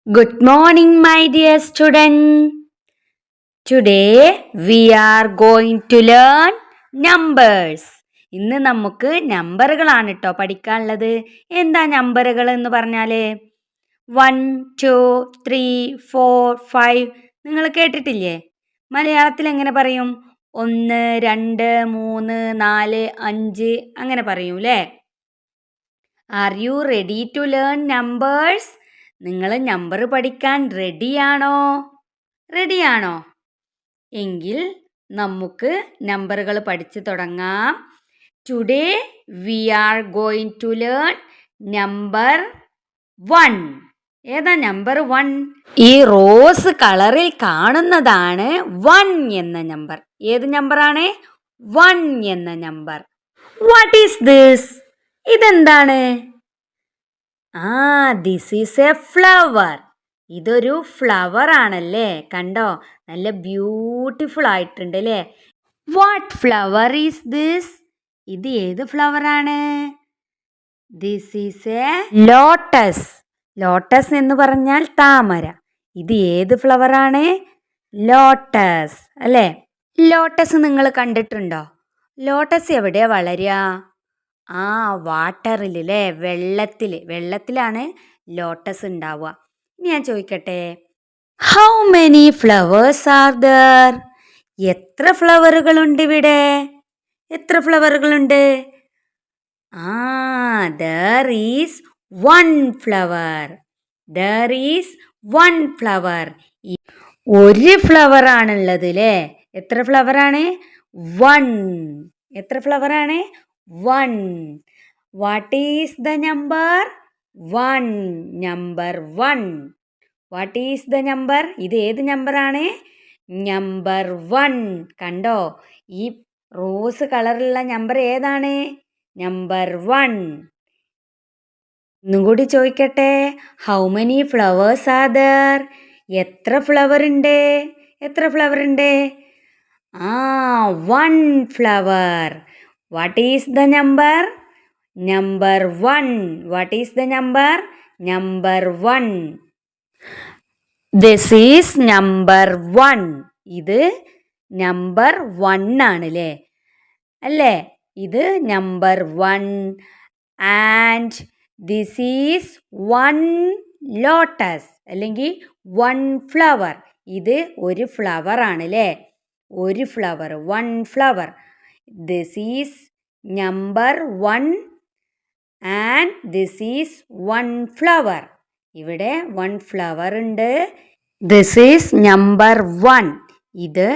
Good morning, my dear student. Today we are going to learn numbers. ഇന്ന് നമുക്ക് നമ്പറുകളാണ് കേട്ടോ പഠിക്കാനുള്ളത്. എന്താ നമ്പറുകൾ എന്ന് പറഞ്ഞാല് 1, 2, 3, 4, 5 നിങ്ങൾ കേട്ടിട്ടില്ലേ? മലയാളത്തിൽ എങ്ങനെ പറയും? 1, 2, 3, 4, 5 അങ്ങനെ പറയും അല്ലേ? Are you ready to learn numbers? നിങ്ങൾ നമ്പർ പഠിക്കാൻ റെഡിയാണോ? എങ്കിൽ നമുക്ക് നമ്പറുകൾ പഠിച്ചു തുടങ്ങാം. Today we are going to learn number 1. ഏതാ നമ്പർ 1? ഈ റോസ് കളറിൽ കാണുന്നതാണ് 1 എന്ന നമ്പർ. ഏത് നമ്പറാണ്? 1 എന്ന നമ്പർ. What is this? ഇതെന്താണ്? This is a flower. ഇതൊരു ഫ്ലവർ ആണല്ലേ? കണ്ടോ, നല്ല ബ്യൂട്ടിഫുൾ ആയിട്ടുണ്ട് അല്ലേ? What flower is this? ഇത് ഏത് ഫ്ലവർ ആണ്? This is a lotus. Lotus എന്ന് പറഞ്ഞാൽ താമര. ഇത് ഏത് ഫ്ലവർ ആണ്? ലോട്ടസ് അല്ലേ? ലോട്ടസ് നിങ്ങൾ കണ്ടിട്ടുണ്ടോ? ലോട്ടസ് എവിടെയാ വളരുക? വാട്ടറിൽ അല്ലേ? വെള്ളത്തിലാണ് ലോട്ടസ് ഉണ്ടാവുക. ഇനി ഞാൻ ചോദിക്കട്ടെ, how many flowers are there? എത്ര ഫ്ലവറുകളുണ്ട് ഇവിടെ? എത്ര ഫ്ലവറുകളുണ്ട്? There is one flower. There is one flower. ഒരു ഫ്ലവർ ആണുള്ളത് അല്ലേ? എത്ര ഫ്ലവർ ആണ്? 1. എത്ര ഫ്ലവർ ആണ്? 1. What is the number? 1. Number 1. What is the number? ഇത് ഏത് നമ്പറാണ്? നമ്പർ 1. കണ്ടോ, ഈ റോസ് കളറിലുള്ള നമ്പർ ഏതാണ്? നമ്പർ 1. ഒന്നും കൂടി ചോദിക്കട്ടെ, how many flowers are there? എത്ര ഫ്ലവർ ഉണ്ട്? എത്ര ഫ്ലവർ ഉണ്ട്? 1 flower. What is the number? Number 1. What is the number? Number 1. This is number 1. ഇത് നമ്പർ 1 ആണ് അല്ലേ? ഇത് number 1. And this is 1 lotus അല്ലെങ്കിൽ 1 ഫ്ലവർ. ഇത് ഒരു ഫ്ലവർ ആണ് അല്ലേ? ഒരു flower, 1 flower. This is number 1 and this is 1 flower. ഇവിടെ 1 ഫ്ലവർ ഉണ്ട്. This is number 1. ഇത്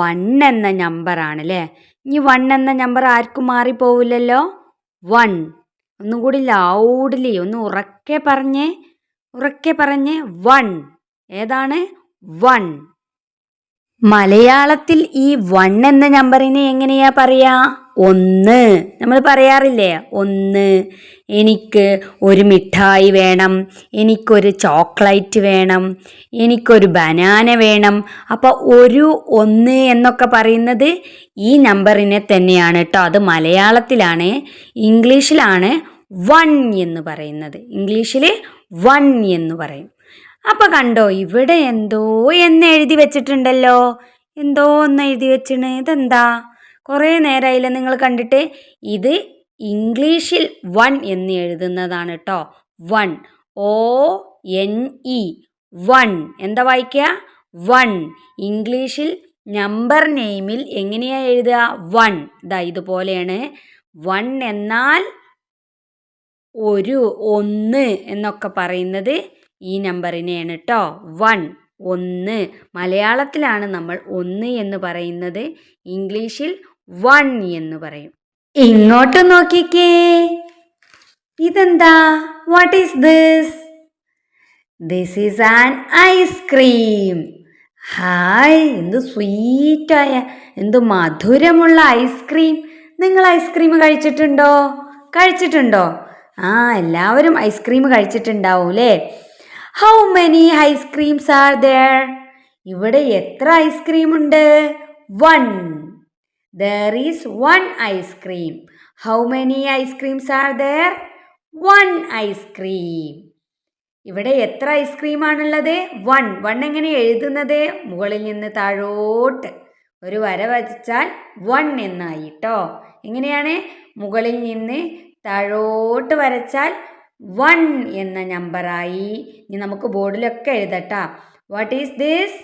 1 എന്ന നമ്പർ ആണ് അല്ലേ? ഇനി 1 എന്ന നമ്പർ ആർക്കും മാറിപ്പോവില്ലല്ലോ. 1. ഒന്നും കൂടി ലൗഡ്ലി, ഒന്ന് ഉറക്കെ പറഞ്ഞേ. 1. ഏതാണ്? 1. മലയാളത്തിൽ ഈ 1 എന്ന നമ്പറിനെ എങ്ങനെയാ പറയാ? 1. നമ്മൾ പറയാറില്ലേ? 1. എനിക്ക് ഒരു മിഠായി വേണം, എനിക്കൊരു ചോക്ലേറ്റ് വേണം, എനിക്കൊരു ബനാന വേണം. അപ്പോൾ 1 എന്നൊക്കെ പറയുന്നത് ഈ നമ്പറിനെ തന്നെയാണ് കേട്ടോ. അത് മലയാളത്തിലാണ്. ഇംഗ്ലീഷിലാണ് 1 എന്ന് പറയുന്നത്. ഇംഗ്ലീഷിൽ 1 എന്ന് പറയും. അപ്പം കണ്ടോ, ഇവിടെ എന്തോ എന്ന് എഴുതി വെച്ചിട്ടുണ്ടല്ലോ. എന്തോ ഒന്ന് എഴുതി വെച്ചിണ്. ഇതെന്താ? കുറേ നേരമായില്ലേ നിങ്ങൾ കണ്ടിട്ട്? ഇത് ഇംഗ്ലീഷിൽ 1 എന്ന് എഴുതുന്നതാണ് കേട്ടോ. 1. ONE 1. എന്താ വായിക്കുക? 1. ഇംഗ്ലീഷിൽ നമ്പർ നെയിമിൽ എങ്ങനെയാ എഴുതുക? 1. ഇതുപോലെയാണ്. 1 എന്നാൽ 1 എന്നൊക്കെ പറയുന്നത് ഈ നമ്പറിനെയാണ് കേട്ടോ. 1. മലയാളത്തിലാണ് നമ്മൾ 1 എന്ന് പറയുന്നത്. ഇംഗ്ലീഷിൽ 1 എന്ന് പറയും. ഇങ്ങോട്ട് നോക്കിക്കേ. ഇതെന്താ? What is this? This is an ice cream. Hi, എന്ത് സ്വീറ്റായ, എന്ത് മധുരമുള്ള ഐസ്ക്രീം. നിങ്ങൾ ഐസ്ക്രീം കഴിച്ചിട്ടുണ്ടോ? എല്ലാവരും ഐസ്ക്രീം കഴിച്ചിട്ടുണ്ടാവും അല്ലേ? How many ice creams are there? ഇവിടെ എത്ര ഐസ്ക്രീം ഉണ്ട്? 1. There is 1 ice cream. How many ice creams are there? 1 ice cream. ഇവിടെ എത്ര ഐസ്ക്രീമാണുള്ളത്? 1. 1 എങ്ങനെ എഴുതുന്നത്? മുകളിൽ നിന്ന് താഴോട്ട് ഒരു വര വരച്ചാൽ 1 എന്നായി ട്ടോ. എങ്ങനെയാണ്? മുകളിൽ നിന്ന് താഴോട്ട് വരച്ചാൽ 1 എന്ന നമ്പറായി. ഇനി നമുക്ക് ബോർഡിലൊക്കെ എഴുതട്ടാ. What is this?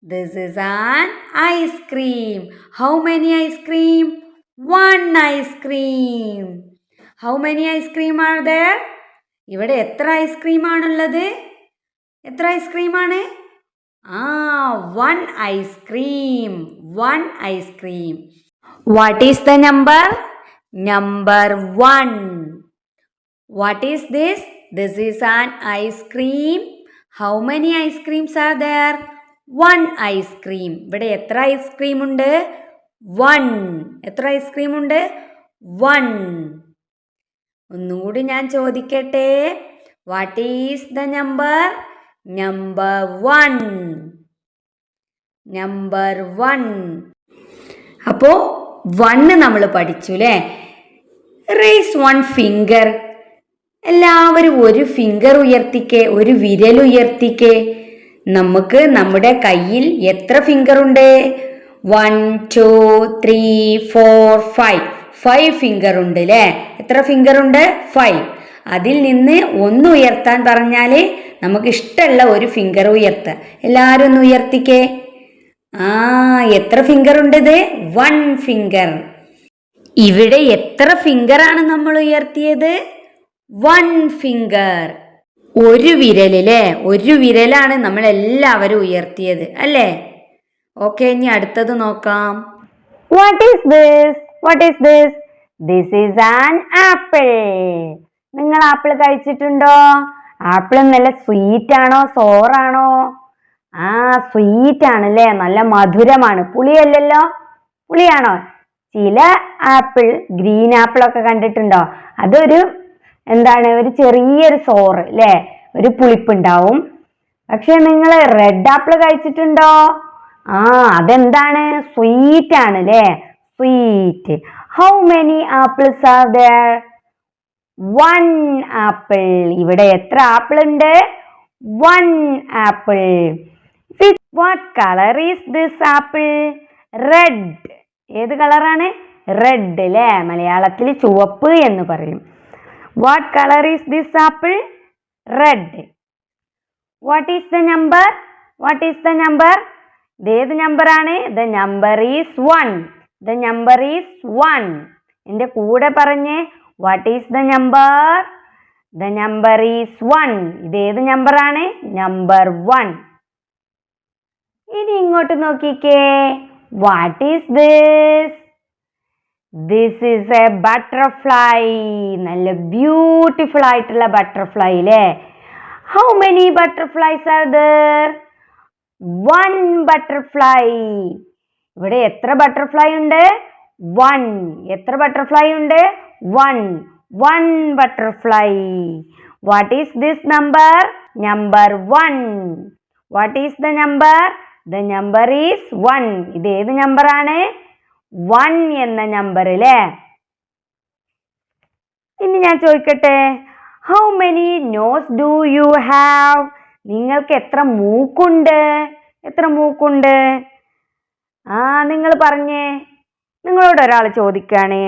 This is an ice cream. How many ice cream? 1 ice cream. How many ice cream are there? ഇവിടെ എത്ര ഐസ്ക്രീം ആണുള്ളത്? എത്ര ഐസ്ക്രീമാണ്? 1 ice cream. 1 ice cream. What is the number? Number 1. What is this? This is an ice cream. How many ice creams are there? 1 ice cream. ഇവിടെ എത്ര ice cream ഉണ്ട്? 1. എത്ര ice cream ഉണ്ട്? 1. ഒന്നുകൂടി ഞാൻ ചോദിക്കട്ടെ. What is the number? Number 1. Number 1. അപ്പോൾ 1 നമ്മൾ പഠിച്ചു അല്ലേ? Raise 1 finger. എല്ലാവരും ഒരു ഫിംഗർ ഉയർത്തിക്കേ, ഒരു വിരൽ ഉയർത്തിക്കേ. നമുക്ക് നമ്മുടെ കയ്യിൽ എത്ര ഫിംഗർ ഉണ്ട്? 1 2 3 4 5. 5 ഫിംഗർ ഉണ്ട് അല്ലേ? എത്ര ഫിംഗർ ഉണ്ട്? 5. അതിൽ നിന്ന് ഒന്ന് ഉയർത്താൻ പറഞ്ഞാൽ നമുക്ക് ഇഷ്ടമുള്ള ഒരു ഫിംഗർ ഉയർത്തുക. എല്ലാവരും ഒന്ന് ഉയർത്തിക്കേ. എത്ര ഫിംഗർ ഉണ്ട്? ഇത് 1 ഫിംഗർ. ഇവിടെ എത്ര ഫിംഗർ ആണ് നമ്മൾ ഉയർത്തിയത്? 1 ഫിംഗർ. ഒരു വിരലല്ലേ? ഒരു വിരലാണ് നമ്മൾ എല്ലാവരും ഉയർത്തിയത് അല്ലേ? ഓക്കെ, ഇനി അടുത്തത് നോക്കാം. What is this? What is this? This is an apple. നിങ്ങൾ ആപ്പിൾ കഴിച്ചിട്ടുണ്ടോ? ആപ്പിൾ നല്ല സ്വീറ്റ് ആണോ സോറാണോ? സ്വീറ്റ് ആണല്ലേ, നല്ല മധുരമാണ്. പുളിയല്ലല്ലോ? പുളിയാണോ? ചില ആപ്പിൾ, ഗ്രീൻ ആപ്പിൾ ഒക്കെ കണ്ടിട്ടുണ്ടോ? അതൊരു ഒരു ചെറിയൊരു സോറ് അല്ലേ, ഒരു പുളിപ്പുണ്ടാവും. പക്ഷെ നിങ്ങൾ റെഡ് ആപ്പിൾ കഴിച്ചിട്ടുണ്ടോ? അതെന്താണ്? സ്വീറ്റ് ആണ് അല്ലേ? Sweet. How many apples are there? 1 apple. ഇവിടെ എത്ര ആപ്പിൾ ഉണ്ട്? 1 apple. What color is this apple? Red. ഏത് കളറാണ്? റെഡ് അല്ലേ? മലയാളത്തിൽ ചുവപ്പ് എന്ന് പറയും. What color is this apple? Red. What is the number? What is the number? ഏത് നമ്പർ ആണ്? The number is 1. The number is 1. എൻ്റെ കൂടെ പറഞ്ഞേ. What is the number? The number is 1. ഇതേത് നമ്പർ ആണ്? നമ്പർ 1. ഇനി ഇങ്ങോട്ട് നോക്കിക്കേ. What is this? This is a butterfly. നല്ല ബ്യൂട്ടിഫുൾ ആയിട്ടുള്ള ബട്ടർഫ്ലൈ അല്ലേ? How many butterflies are there? 1 butterfly. ഇവിടെ എത്ര ബട്ടർഫ്ലൈ ഉണ്ട്? 1. എത്ര ബട്ടർഫ്ലൈ ഉണ്ട്? 1. 1 butterfly. What is this number? Number 1. What is the number? The number is 1. ഇത് ഏത് നമ്പർ ആണ്? 1 എന്ന നമ്പർ അല്ലേ? ഇനി ഞാൻ ചോദിക്കട്ടെ. How many nose do you have? നിങ്ങൾക്ക് എത്ര മൂക്കുണ്ട്? എത്ര മൂക്കുണ്ട്? നിങ്ങൾ പറഞ്ഞേ. നിങ്ങളോട് ഒരാൾ ചോദിക്കാണ്,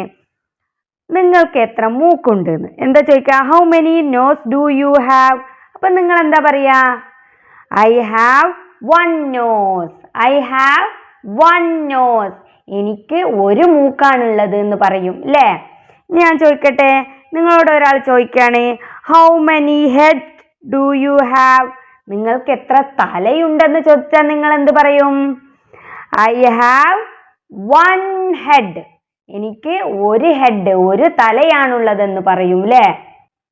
നിങ്ങൾക്ക് എത്ര മൂക്കുണ്ട് എന്ന്. എന്താ ചോദിക്കുക? How many nose do you have? അപ്പൊ നിങ്ങൾ എന്താ പറയാ? I have 1 nose. I have 1 nose. എനിക്ക് ഒരു മൂക്കാണുള്ളത് എന്ന് പറയും അല്ലേ? ഞാൻ ചോദിക്കട്ടെ, നിങ്ങളോട് ഒരാൾ ചോദിക്കാണ്, How many heads do you have? നിങ്ങൾക്ക് എത്ര തലയുണ്ടെന്ന് ചോദിച്ചാൽ നിങ്ങൾ എന്ത് പറയും? I have 1 head. എനിക്ക് ഒരു ഹെഡ്, ഒരു തലയാണുള്ളതെന്ന് പറയും അല്ലേ?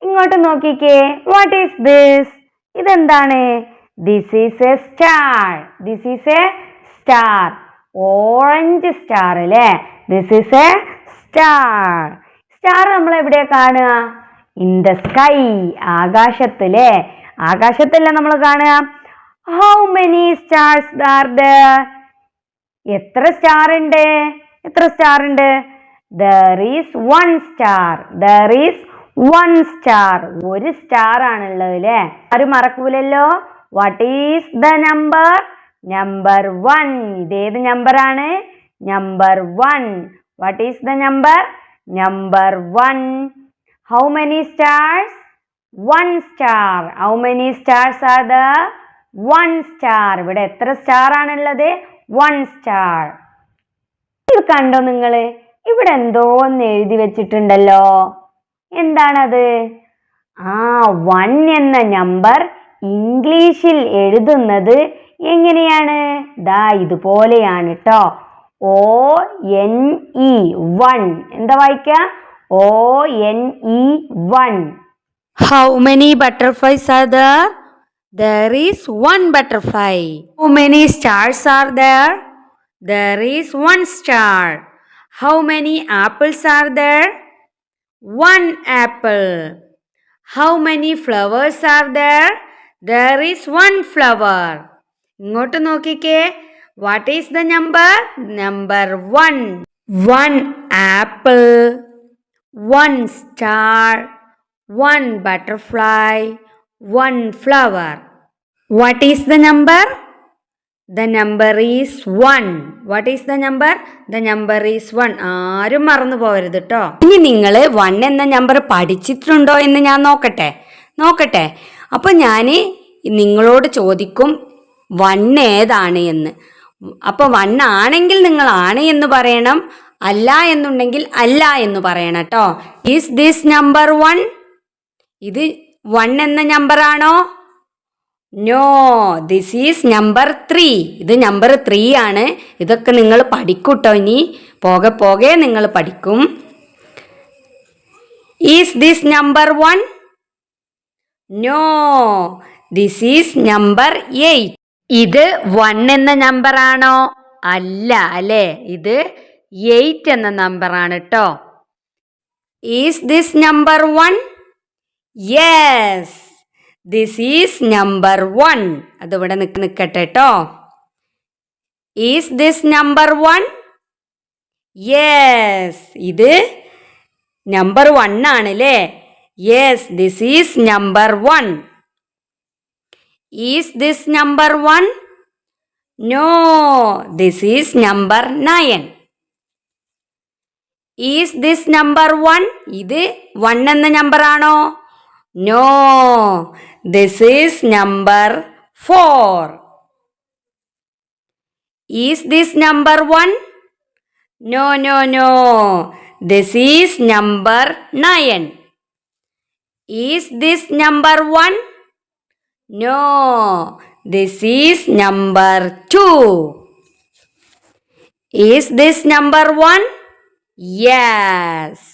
ഇങ്ങോട്ട് നോക്കിക്കേ. What is this? ഇതെന്താണ്? This is a star. This is a star. Orange star അല്ലേ? This is a star. Star നമ്മൾ എവിടെയാ കാണുക? In the sky. ആകാശത്തിലെ. ആകാശത്തല്ലേ നമ്മൾ കാണുക? How many stars are there? എത്ര സ്റ്റാർ ഉണ്ട്? എത്ര സ്റ്റാർ ഉണ്ട്? There is 1 star. There is 1 star. ഒരു സ്റ്റാർ ആണുള്ളത് അല്ലേ? ആരും മറക്കൂലല്ലോ. What is the number? Number 1. ഇതേത് നമ്പർ ആണ്? Number 1. What is the number? Number 1. How many stars? 1 star. How many stars are there? 1 star. ഇവിടെ എത്ര സ്റ്റാർ ആണുള്ളത്? 1 സ്റ്റാർ. ഇത് കണ്ടോ നിങ്ങള്? ഇവിടെ എന്തോ ഒന്ന് എഴുതി വെച്ചിട്ടുണ്ടല്ലോ. എന്താണത്? 1 എന്ന നമ്പർ ഇംഗ്ലീഷിൽ എഴുതുന്നത് എങ്ങനെയാണ്? ദാ ഇതുപോലെയാണ് ട്ടോ. ONE 1. എന്താ വായിക്ക? ONE 1. How many butterflies are there? There is 1 butterfly. How many stars are there? There is 1 star. How many apples are there? 1 apple. How many flowers are there? There is 1 flower. ഇങ്ങോട്ട് നോക്കിക്കേ. What is the number? Number 1. 1 apple, 1 star, 1 butterfly, 1 flower. What is the number? The number is 1. What is the number? The number is 1. ആരും മറന്നു പോകരുത് കേട്ടോ. ഇനി നിങ്ങൾ 1 എന്ന number പഠിച്ചിട്ടുണ്ടോ എന്ന് ഞാൻ നോക്കട്ടെ. അപ്പോൾ ഞാൻ നിങ്ങളോട് ചോദിക്കും 1 ഏതാണ് എന്ന്. അപ്പോൾ 1 ആണെങ്കിൽ നിങ്ങൾ ആണ് എന്ന് പറയണം, അല്ല എന്നുണ്ടെങ്കിൽ അല്ല എന്ന് പറയണം കേട്ടോ. Is this number 1? ഇത് 1 എന്ന നമ്പർ ആണോ? No, this is number 3. ഇത് നമ്പർ 3 ആണ്. ഇതൊക്കെ നിങ്ങൾ പഠിക്കൂട്ടോ. ഇനി പോകെ നിങ്ങൾ പഠിക്കും. Is this number 1? No, this is number 8. ഇത് 1 എന്ന നമ്പർ ആണോ? അല്ല അല്ലേ? ഇത് 8 എന്ന നമ്പർ ആണ് കേട്ടോ. Is this number 1? Yes, this is number 1. അതിവിടെ നിൽക്കട്ടെ കേട്ടോ. Is this number 1? യെസ്, ഇത് നമ്പർ 1 ആണ് അല്ലേ? Yes, this is number 1. Is this number 1? No, this is number 9. Is this number 1? ഇത് 1 എന്ന നമ്പർ ആണോ? No, this is number 4. Is this number 1? No, this is number 9. Is this number 1? No, this is number 2. Is this number 1? Yes.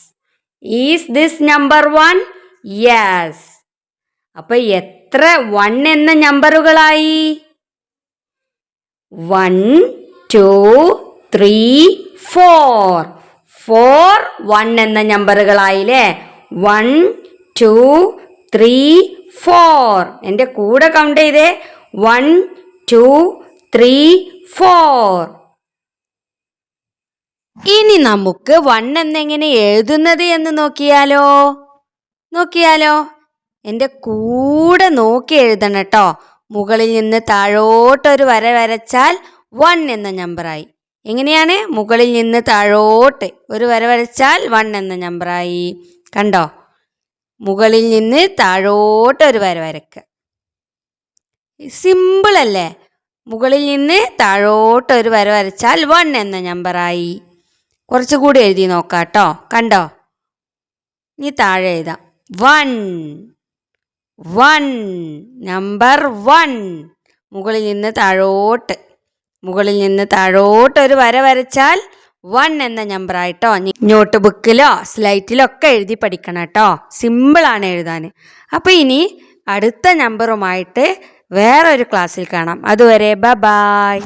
Is this number 1? Yes. അപ്പൊ എത്ര 1 എന്ന നമ്പറുകളായി? 1, 2, 3, 4. 4 1 എന്ന നമ്പറുകളായില്ലേ? 1, 2, 3, 4. എൻ്റെ കൂടെ count ചെയ്തേ. 1, 2, 3, 4. ഇനി നമുക്ക് 1 എന്നെങ്ങനെ എഴുതുന്നത് എന്ന് നോക്കിയാലോ? എൻ്റെ കൂടെ നോക്കി എഴുതണം കേട്ടോ. മുകളിൽ നിന്ന് താഴോട്ടൊരു വര വരച്ചാൽ 1 എന്ന നമ്പറായി. എങ്ങനെയാണ്? മുകളിൽ നിന്ന് താഴോട്ട് ഒരു വര വരച്ചാൽ 1 എന്ന നമ്പറായി. കണ്ടോ? മുകളിൽ നിന്ന് താഴോട്ടൊരു വര വരയ്ക്കുക. സിമ്പിൾ അല്ലേ? മുകളിൽ നിന്ന് താഴോട്ടൊരു വര വരച്ചാൽ 1 എന്ന നമ്പറായി. കുറച്ചുകൂടി എഴുതി നോക്കാം കേട്ടോ. കണ്ടോ? ഇനി താഴെ എഴുതാം. 1 നമ്പർ 1. മുകളിൽ നിന്ന് താഴോട്ട് ഒരു വര വരച്ചാൽ 1 എന്ന നമ്പറായിട്ടോ. നോട്ട് ബുക്കിലോ സ്ലൈറ്റിലോ ഒക്കെ എഴുതി പഠിക്കണം കേട്ടോ. സിമ്പിളാണ് എഴുതാൻ. അപ്പോൾ ഇനി അടുത്ത നമ്പറുമായിട്ട് വേറൊരു ക്ലാസ്സിൽ കാണാം. അതുവരെ ബൈ.